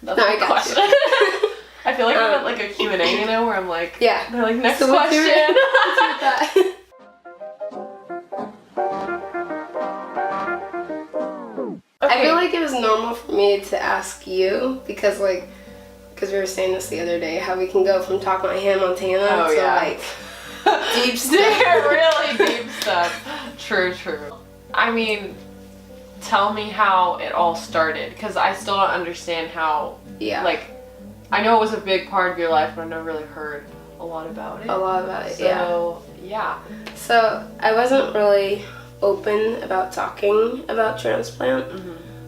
That's no, I got question. You. I feel like I'm at like a Q&A, you know, where I'm like, yeah. They're like, next question. I feel like it was normal for me to ask you because we were saying this the other day, how we can go from talking about Hannah Montana to like deep stuff. Really deep stuff. True. I mean, tell me how it all started, because I still don't understand how, like, I know it was a big part of your life, but I've never really heard a lot about it. Yeah. So I wasn't really open about talking about transplant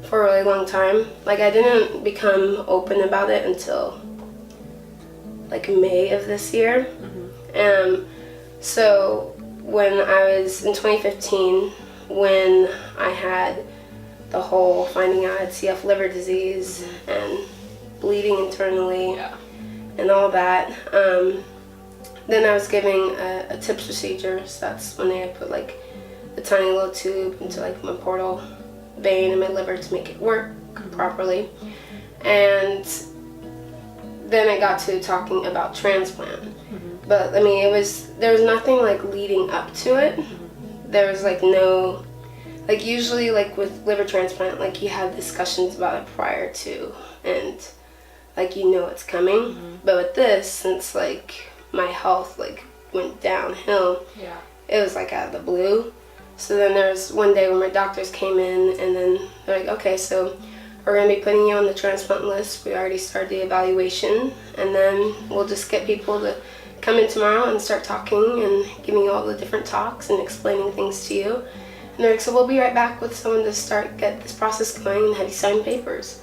for a really long time. Like, I didn't become open about it until like May of this year. So when I was in 2015, when I had the whole finding out I had CF liver disease and bleeding internally and all that, then I was giving a TIPS procedure. So that's when they put like a tiny little tube into like my portal vein in my liver to make it work properly. And then I got to talking about transplant. But I mean, there was nothing like leading up to it. There was like no, like usually like with liver transplant, like you have discussions about it prior to, and like you know it's coming. But with this, since like my health like went downhill, it was like out of the blue. So then there's one day when my doctors came in, and then they're like, okay, so we're going to be putting you on the transplant list. We already started the evaluation, and then we'll just get people to come in tomorrow and start talking and giving you all the different talks and explaining things to you. And they're like, so we'll be right back with someone to get this process going and have you sign papers.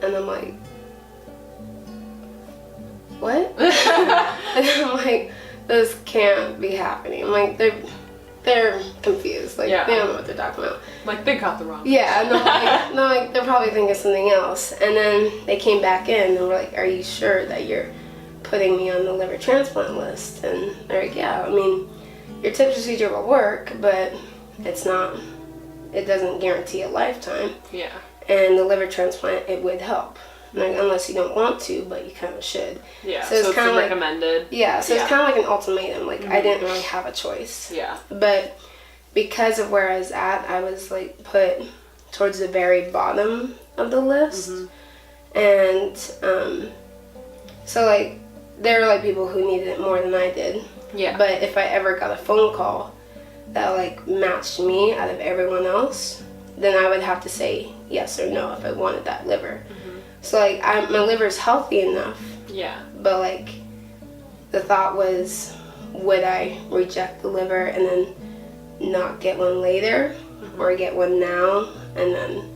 And I'm like, what? And I'm like, this can't be happening. I'm like, they're confused. Like, they don't know what they're talking about. Like, they got the wrong. Yeah, no, they're probably thinking something else. And then they came back in and were like, are you sure that you're putting me on the liver transplant list? And they're like, yeah, I mean, your TIPS procedure will work, but it doesn't guarantee a lifetime. Yeah. And the liver transplant, it would help. Like, unless you don't want to, but you kind of should. Yeah, so it's kind of like, recommended. Yeah, so it's kind of like an ultimatum. Like, I didn't really have a choice. Yeah. But because of where I was at, I was, like, put towards the very bottom of the list. And so, like, there were, like, people who needed it more than I did. Yeah. But if I ever got a phone call that, like, matched me out of everyone else, then I would have to say yes or no if I wanted that liver. So, like, my liver's healthy enough. Yeah. But, like, the thought was, would I reject the liver and then not get one later? Or get one now and then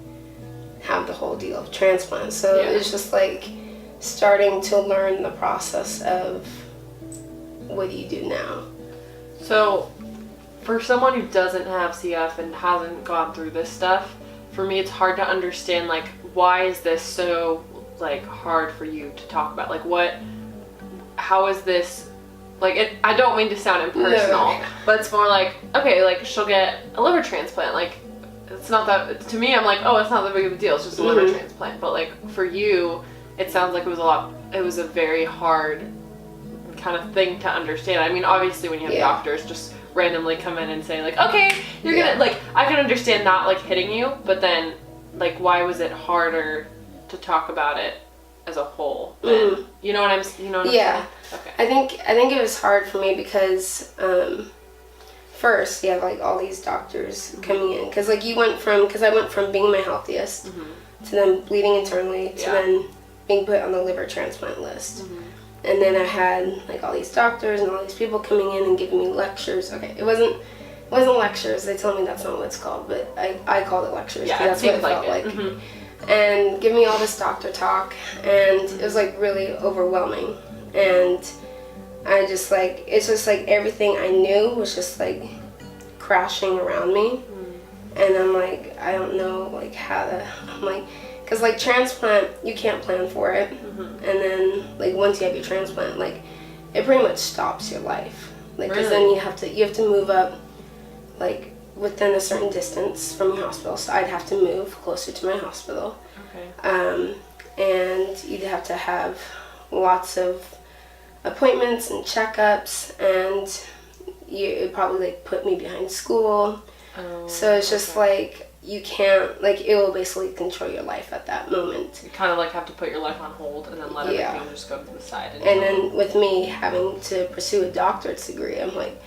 have the whole deal of transplant? So it's just, like, starting to learn the process of what do you do now? So, for someone who doesn't have CF and hasn't gone through this stuff, for me it's hard to understand, like, why is this so, like, hard for you to talk about? Like, how is this, like, I don't mean to sound impersonal, but it's more like, okay, like, she'll get a liver transplant. Like, it's not that, to me, I'm like, oh, it's not that big of a deal, it's just a liver transplant. But, like, for you, it sounds like it was a very hard kind of thing to understand. I mean, obviously, when you have doctors just randomly come in and say, like, okay, you're gonna, like, I can understand not, like, hitting you, but then, like, why was it harder to talk about it as a whole then? You know what I'm saying? Okay. I think it was hard for me because first you have, like, all these doctors coming in, because, like, I went from being my healthiest to then bleeding internally to then being put on the liver transplant list. And then I had, like, all these doctors and all these people coming in and giving me lectures. Okay, it wasn't lectures. They told me that's not what it's called, but I called it lectures because that's what it felt like. And give me all this doctor talk, and it was, like, really overwhelming. And I just, like, it's just like everything I knew was just, like, crashing around me. And I'm like, I don't know, like, I'm like, because, like, transplant, you can't plan for it. And then, like, once you have your transplant, like, it pretty much stops your life. Like, because then you have to move up, like, within a certain distance from your hospital. So I'd have to move closer to my hospital. Okay. And have to have lots of appointments and checkups, and it probably like put me behind school. So it's just like, you can't, like, it will basically control your life at that moment. You kind of like have to put your life on hold and then let everything just go to the side. And then with me having to pursue a doctorate's degree, I'm like,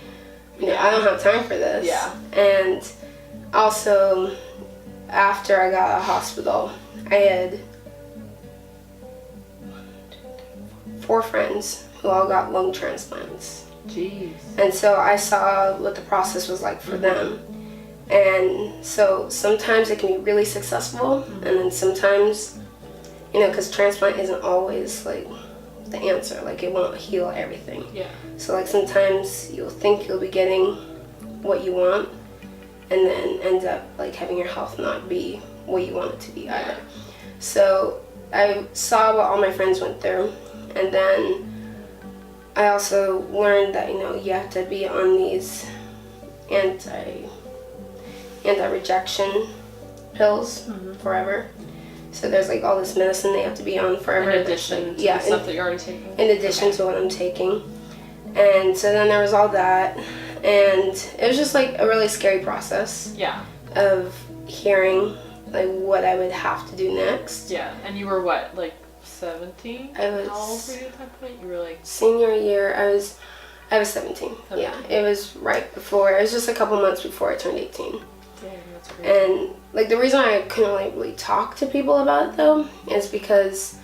I don't have time for this. Yeah. And also, after I got out of hospital, I had 4 friends who all got lung transplants. Jeez. And so I saw what the process was like for them. And so sometimes it can be really successful, and then sometimes, because transplant isn't always like the answer, like it won't heal everything. Yeah. So like sometimes you'll think you'll be getting what you want, and then end up like having your health not be what you want it to be either. So I saw what all my friends went through, and then I also learned that you have to be on these anti-rejection pills forever. So there's like all this medicine they have to be on forever. In addition to the stuff that you're already taking? In addition to what I'm taking. And so then there was all that. And it was just like a really scary process. Yeah. Of hearing like what I would have to do next. Yeah. And you were what, like 17? I was. How old were you at that point? You were like... Senior year, I was 17. Yeah. It was right before, it was just a couple months before I turned 18. That's great. And like the reason I couldn't like really talk to people about it though is because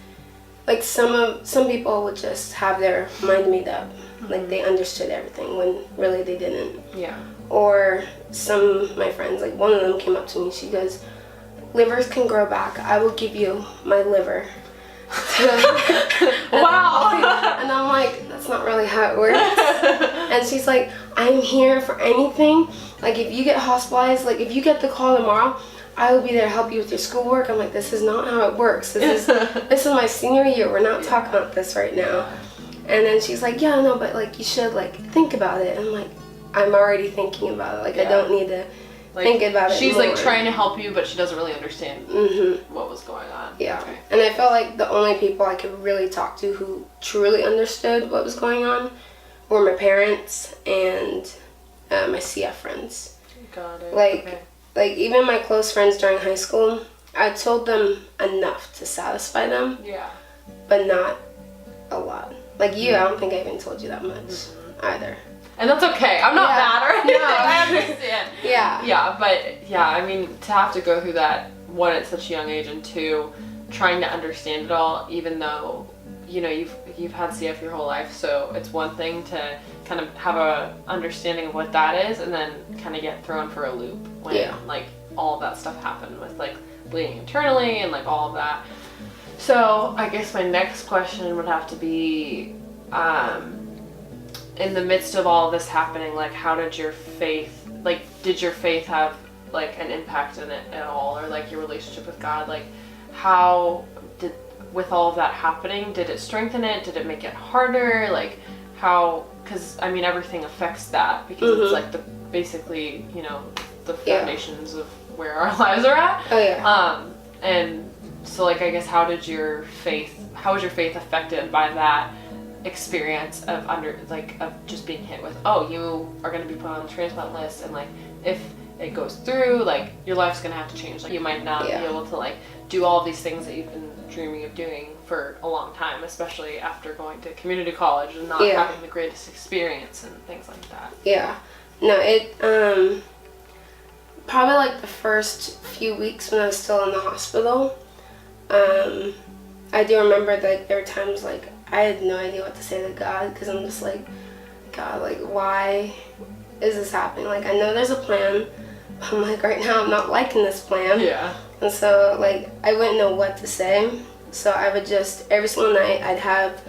like some people would just have their mind made up, like they understood everything when really they didn't. Yeah. Or some of my friends, like one of them came up to me, she goes, "Livers can grow back. I will give you my liver." Wow. And I'm like, that's not really how it works. And she's like, "I'm here for anything. Like if you get hospitalized, like if you get the call tomorrow, I will be there to help you with your schoolwork." I'm like, this is not how it works. This is my senior year. We're not talking about this right now. And then she's like, "Yeah, no, but like you should like think about it." And I'm like, I'm already thinking about it. Like I don't need to think about it. She's more. like trying to help you, but she doesn't really understand what was going on. Yeah. Okay. And I felt like the only people I could really talk to who truly understood what was going on were my parents and my CF friends. Got it. Like even my close friends during high school, I told them enough to satisfy them. Yeah. But not a lot. Like you, I don't think I even told you that much either. And that's okay. I'm not mad or anything. No. I understand. Yeah. Yeah, but I mean, to have to go through that, one, at such a young age, and two, trying to understand it all, even though, you've had CF your whole life, so it's one thing to kind of have a understanding of what that is, and then kind of get thrown for a loop when, like, all of that stuff happened with, like, bleeding internally and, like, all of that. So, I guess my next question would have to be, in the midst of all of this happening, like, how did your faith have, like, an impact in it at all, or, like, your relationship with God? Like, how did, with all of that happening, did it strengthen it? Did it make it harder? Like, how, because, I mean, everything affects that, because it's, like, basically, the foundations of where our lives are at. Oh, yeah. And so, like, I guess, how was your faith affected by that experience of just being hit with, oh, you are going to be put on the transplant list, and like if it goes through, like your life's going to have to change, like you might not be able to like do all of these things that you've been dreaming of doing for a long time, especially after going to community college and not having the greatest experience and things like that. No, it probably like the first few weeks when I was still in the hospital, I do remember that there were times like I had no idea what to say to God, because I'm just like, God, like, why is this happening? Like, I know there's a plan, but I'm like, right now I'm not liking this plan. Yeah. And so, like, I wouldn't know what to say. So I would just, every single night, I'd have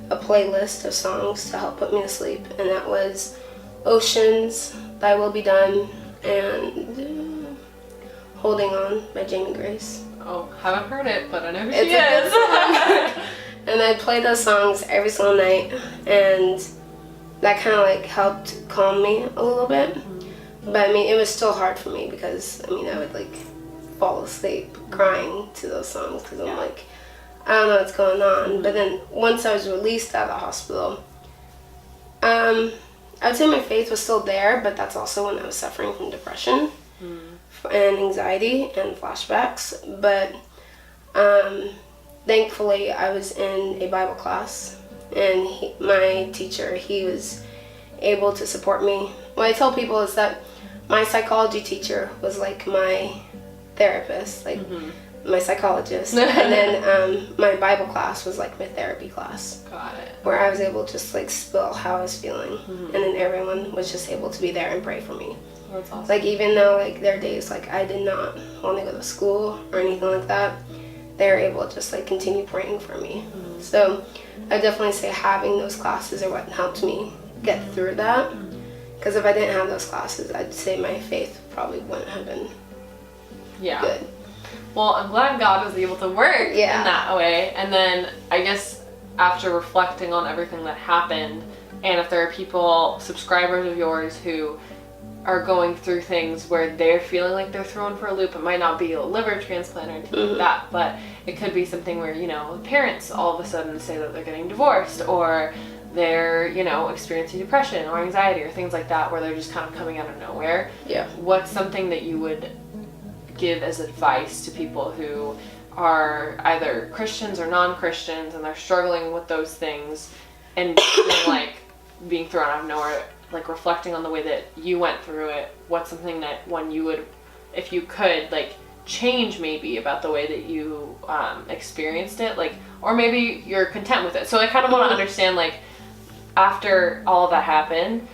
a playlist of songs to help put me to sleep. And that was Oceans, Thy Will Be Done, and Holding On by Jamie Grace. Oh, haven't heard it, but I know who she is. And I'd play those songs every single night, and that kind of like helped calm me a little bit. But I mean, it was still hard for me because I mean, I would like fall asleep crying to those songs because I'm like, I don't know what's going on. But then once I was released out of the hospital, I would say my faith was still there, but that's also when I was suffering from depression and anxiety and flashbacks. But thankfully, I was in a Bible class, and my teacher, he was able to support me. What I tell people is that my psychology teacher was like my therapist, like my psychologist, and then my Bible class was like my therapy class. Got it. Where I was able to just like spill how I was feeling, and then everyone was just able to be there and pray for me. That's awesome. Like even though like there are days like I did not want to go to school or anything like that, they were able to just like continue praying for me. So I definitely say having those classes are what helped me get through that. Because if I didn't have those classes, I'd say my faith probably wouldn't have been good. Well, I'm glad God was able to work in that way. And then I guess after reflecting on everything that happened, and if there are people, subscribers of yours, who are going through things where they're feeling like they're thrown for a loop, it might not be a liver transplant or anything like that, but it could be something where, you know, parents all of a sudden say that they're getting divorced, or they're, you know, experiencing depression or anxiety or things like that, where they're just kind of coming out of nowhere. Yeah. What's something that you would give as advice to people who are either Christians or non-Christians and they're struggling with those things and feeling like being thrown out of nowhere, like reflecting on the way that you went through it? What's something that when you would, if you could, like change maybe about the way that you experienced it, like, or maybe you're content with it. So I kind of want to understand, like, after all of that happened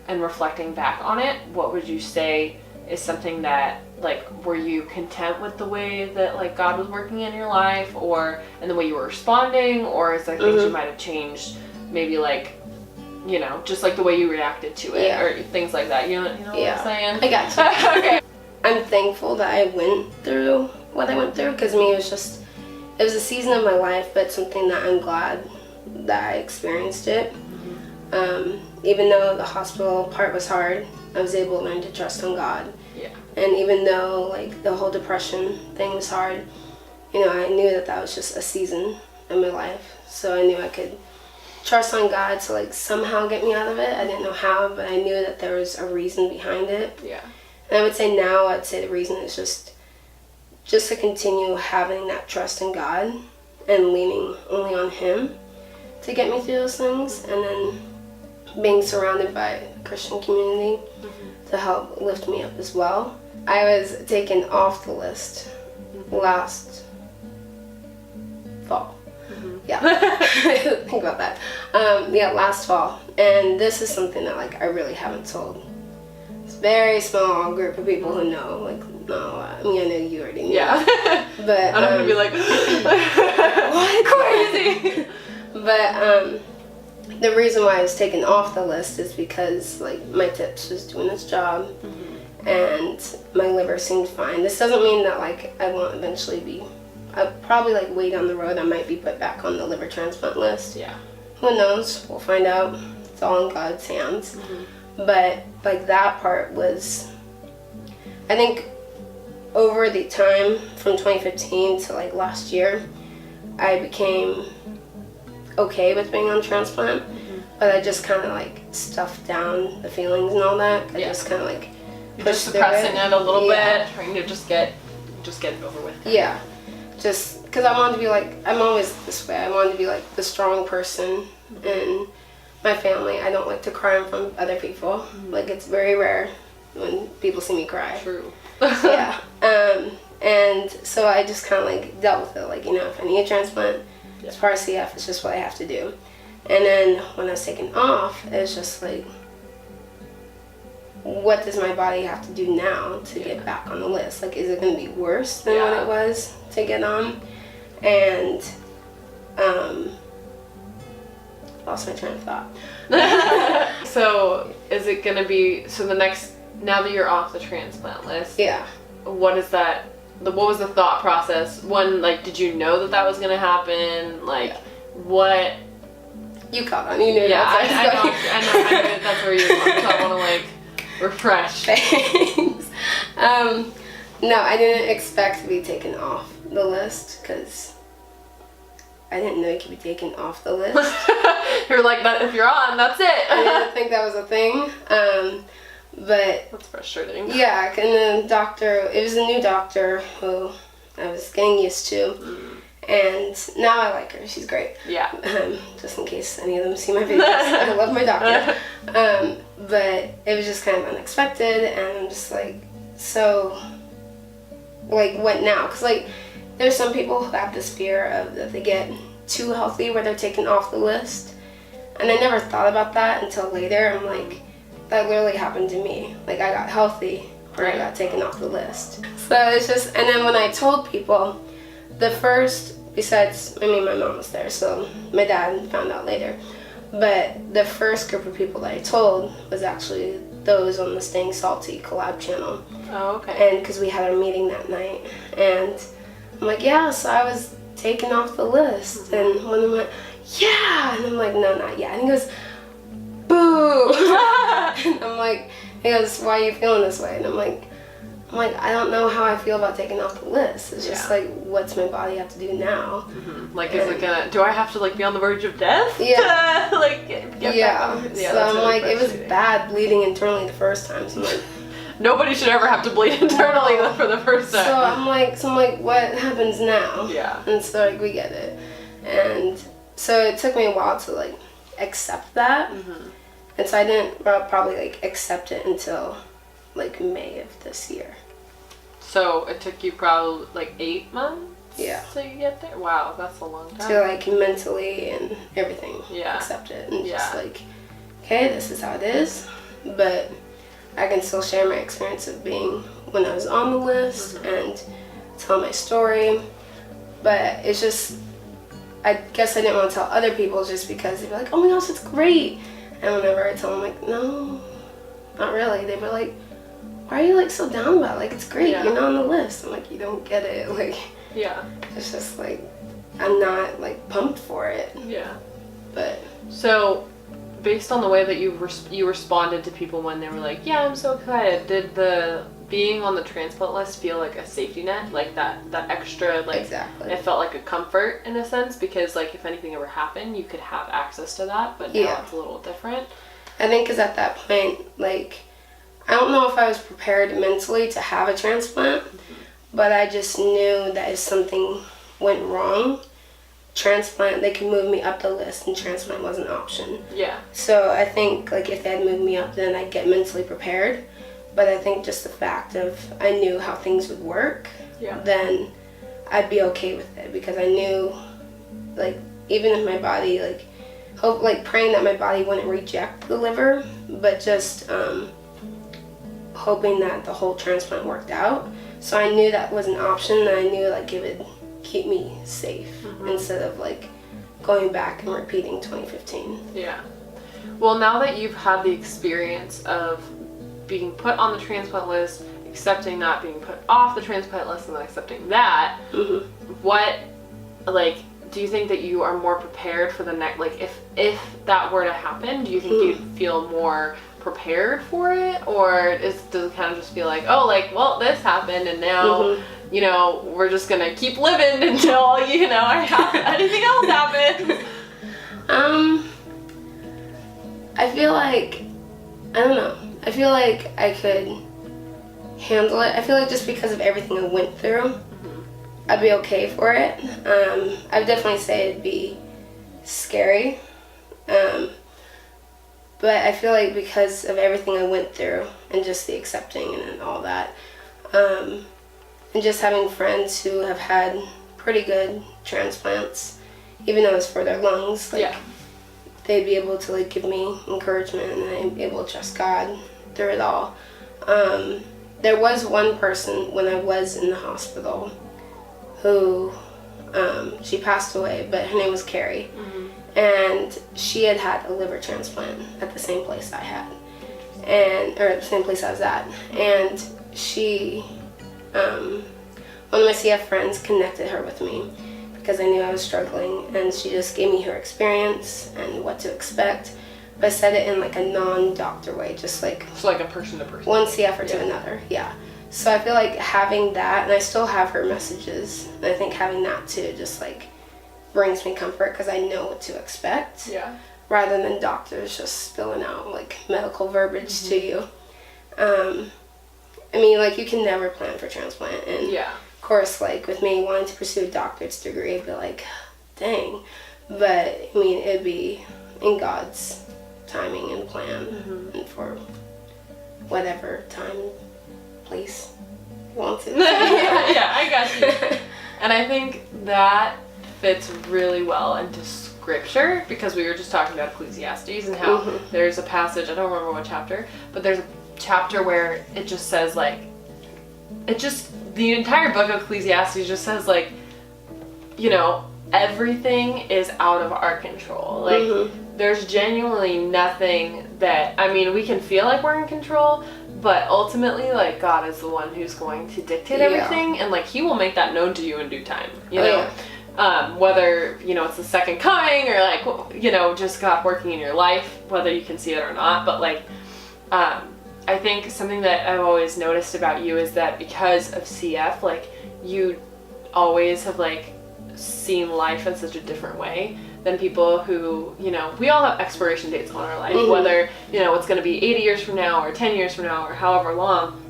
and reflecting back on it, what would you say is something that, like, were you content with the way that, like, God was working in your life, or in the way you were responding, or is there things you might have changed, maybe, like, you know, just like the way you reacted to it, or things like that, you know what I'm saying? I got you. Okay. I'm thankful that I went through what I went through, because me, it was a season of my life, but something that I'm glad that I experienced it. Even though the hospital part was hard, I was able to learn to trust on God. Yeah. And even though like the whole depression thing was hard, you know, I knew that that was just a season in my life. So I knew I could trust on God to like somehow get me out of it. I didn't know how, but I knew that there was a reason behind it. Yeah. And I would say now, I'd say the reason is just to continue having that trust in God and leaning only on Him to get me through those things, and then being surrounded by a Christian community to help lift me up as well. I was taken off the list last fall. Yeah, think about that. Last fall, and this is something that like I really haven't told. It's a very small group of people who know. Like, no, I mean I know you already knew. Yeah, but I'm gonna be like, what? Crazy. But the reason why I was taken off the list is because like my tips was doing its job, and my liver seemed fine. This doesn't mean that like I won't eventually be. I'll probably like way down the road I might be put back on the liver transplant list. Yeah. Who knows? We'll find out. It's all in God's hands. But like that part was, I think over the time from 2015 to like last year, I became okay with being on transplant, but I just kind of like stuffed down the feelings and all that. I just kind of like pushed suppressing it a little bit, trying to just get it over with. Yeah. Just because I wanted to be like, I'm always this way, I wanted to be like the strong person in my family. I don't like to cry in front of other people. Like, it's very rare when people see me cry. True. Yeah. And so I just kind of like dealt with it. Like, you know, if I need a transplant, it's part of CF, it's just what I have to do. And then when I was taken off, it was just like, what does my body have to do now to get back on the list? Like, is it going to be worse than what it was to get on? And lost my train of thought. So is it going to be, so the next, now that you're off the transplant list, what is that, what was the thought process? One, like, did you know that was going to happen? Like, what? You caught on, you knew I know that's where you're going, so I want to like refresh. Thanks. No, I didn't expect to be taken off the list, because I didn't know you could be taken off the list. You're like, that if you're on, that's it. I didn't think that was a thing. But that's frustrating. Yeah, and the doctor, it was a new doctor who I was getting used to. And now I like her. She's great. Yeah. Just in case any of them see my videos. I love my doctor. But it was just kind of unexpected, and I'm just like, so, like, what now? Because, like, there's some people who have this fear of that they get too healthy where they're taken off the list. And I never thought about that until later. I'm like, that literally happened to me. Like, I got healthy where I got taken off the list. So it's just, and then when I told people, the first, besides, I mean, my mom was there, so my dad found out later. But the first group of people that I told was actually those on the Staying Salty Collab channel. Oh, okay. And because we had our meeting that night. And I'm like, yeah, so I was taken off the list. And one of them went, yeah. And I'm like, no, not yet. And he goes, boo. And I'm like, he goes, why are you feeling this way? And I'm like, I don't know how I feel about taking off the list. It's just like, what's my body have to do now? Like, is it gonna, do I have to, like, be on the verge of death? Yeah. To, like, get back on? Yeah, so I'm really like, it was bad bleeding internally the first time. So I'm like, nobody should ever have to bleed internally for the first time. So I'm like, what happens now? Yeah. And so, like, we get it. And so it took me a while to, like, accept that. And so I didn't probably, like, accept it until, like, May of this year. So it took you probably, like, 8 months? Yeah. So you get there? Wow, that's a long time. To, like, mentally and everything accept it. And just, like, okay, this is how it is. But I can still share my experience of being when I was on the list and tell my story. But it's just, I guess I didn't want to tell other people just because they'd be like, oh my gosh, it's great. And whenever I tell them, like, no, not really. They were like, why are you, like, so down about it? Like, it's great. You're not on the list. I'm like, you don't get it. Like, it's just, like, I'm not, like, pumped for it. Yeah. But. So, based on the way that you responded to people when they were like, yeah, I'm so excited, did the being on the transplant list feel like a safety net? Like, that extra, like, exactly. It felt like a comfort in a sense because, like, if anything ever happened, you could have access to that, but now it's a little different. I think because at that point, like, I don't know if I was prepared mentally to have a transplant, but I just knew that if something went wrong, transplant, they could move me up the list, and transplant was an option. Yeah. So I think, like, if they had moved me up, then I'd get mentally prepared. But I think just the fact of I knew how things would work, then I'd be okay with it because I knew, like, even if my body, like, praying that my body wouldn't reject the liver, but just hoping that the whole transplant worked out. So I knew that was an option, and I knew, like, it would keep me safe instead of, like, going back and repeating 2015. Yeah. Well, now that you've had the experience of being put on the transplant list, accepting that, being put off the transplant list, and then accepting that, what, like, do you think that you are more prepared for the next, like, if that were to happen, do you think you'd feel more prepared for it, or does it kind of just feel like, oh, like, well, this happened, and now, you know, we're just gonna keep living until, you know, anything else happens? I feel like, I don't know, I feel like I could handle it. I feel like just because of everything I went through, I'd be okay for it. I'd definitely say it'd be scary. But I feel like because of everything I went through and just the accepting and all that, and just having friends who have had pretty good transplants, even though it's for their lungs, like, they'd be able to, like, give me encouragement, and I'd be able to trust God through it all. There was one person when I was in the hospital who, she passed away, but her name was Carrie. And she had had a liver transplant at the same place I had, or the same place I was at. And she, one of my CF friends connected her with me because I knew I was struggling, and she just gave me her experience and what to expect, but said it in, like, a non-doctor way, just like... So like a person to person. One CFer to another, So I feel like having that, and I still have her messages, and I think having that too just, like, brings me comfort because I know what to expect. Yeah. Rather than doctors just spilling out like medical verbiage to you. I mean, like, you can never plan for transplant, and of course, like, with me wanting to pursue a doctorate's degree, I'd be like, dang. But, I mean, it'd be in God's timing and plan, and for whatever time, place he wants it. Yeah, I got you. And I think that fits really well into scripture, because we were just talking about Ecclesiastes and how there's a passage, I don't remember what chapter, but there's a chapter where it just says, like, the entire book of Ecclesiastes just says, like, you know, everything is out of our control. Like, there's genuinely nothing that, I mean, we can feel like we're in control, but ultimately, like, God is the one who's going to dictate everything, and, like, he will make that known to you in due time, you know? Whether, you know, it's the second coming, or, like, you know, just God working in your life, whether you can see it or not, but, like, I think something that I've always noticed about you is that because of CF, like, you always have, like, seen life in such a different way than people who, you know, we all have expiration dates on our life, whether, you know, it's going to be 80 years from now or 10 years from now or however long,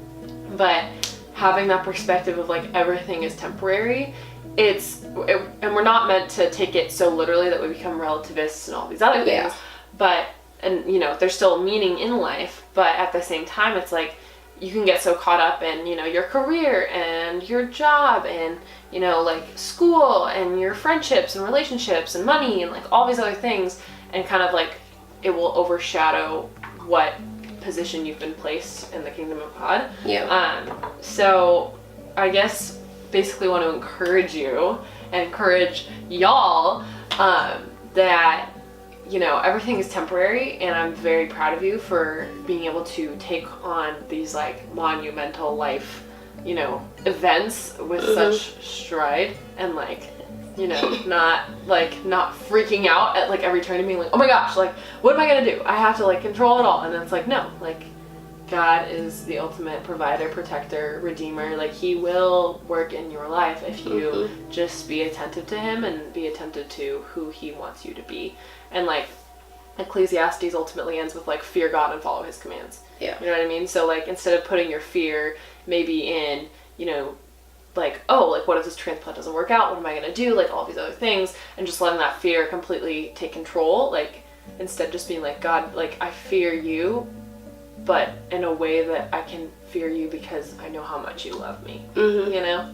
but having that perspective of, like, everything is temporary, and we're not meant to take it so literally that we become relativists and all these other things, but, and, you know, there's still meaning in life, but at the same time, it's like, you can get so caught up in, you know, your career and your job and, you know, like, school and your friendships and relationships and money and, like, all these other things, and kind of, like, it will overshadow what position you've been placed in the kingdom of God. So I guess basically want to encourage you and encourage y'all that, you know, everything is temporary, and I'm very proud of you for being able to take on these, like, monumental life, you know, events with such stride, and, like, you know, not freaking out at, like, every turn and being like, oh my gosh, like, what am I gonna do? I have to, like, control it all. And it's like, no, like, God is the ultimate provider, protector, redeemer. Like, he will work in your life if you just be attentive to him and be attentive to who he wants you to be. And, like, Ecclesiastes ultimately ends with, like, fear God and follow his commands. You know what I mean? So, like, instead of putting your fear maybe in, you know, like, oh, like, what if this transplant doesn't work out? What am I going to do? Like, all these other things, and just letting that fear completely take control. Like, instead just being like, God, like, I fear you, but in a way that I can fear you because I know how much you love me. You know?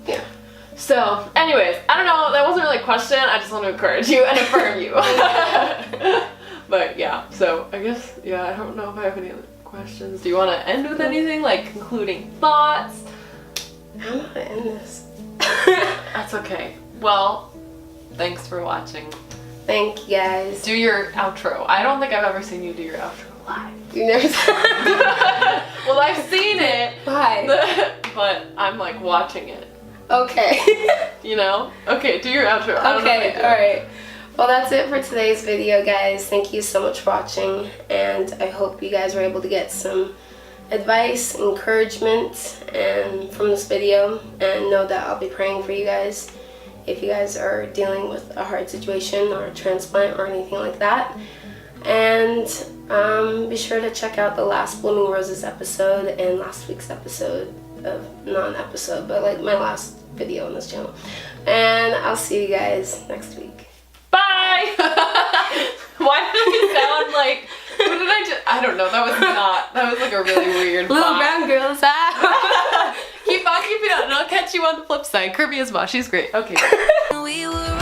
So, anyways, I don't know, that wasn't really a question, I just want to encourage you and affirm you. But yeah, so I guess, I don't know if I have any other questions. Do you want to end with anything, like concluding thoughts? I don't know how to end this. That's okay. Well, thanks for watching. Thank you guys. Do your outro. I don't think I've ever seen you do your outro live. You never Well, I've seen it. Bye. But I'm, like, watching it. Okay. You know? Okay, do your outro. Okay, alright. Well, that's it for today's video, guys. Thank you so much for watching, and I hope you guys were able to get some advice, encouragement, and from this video, and know that I'll be praying for you guys if you guys are dealing with a hard situation or a transplant or anything like that. And be sure to check out the last Blooming Roses episode and last week's episode of, not an episode, but like my last video on this channel. And I'll see you guys next week. Bye! Why did I sound like, what did I just, I don't know, that was like a really weird Little brown girls. Keep on keeping on, and I'll catch you on the flip side. Kirby is Ma, she's great. Okay. We were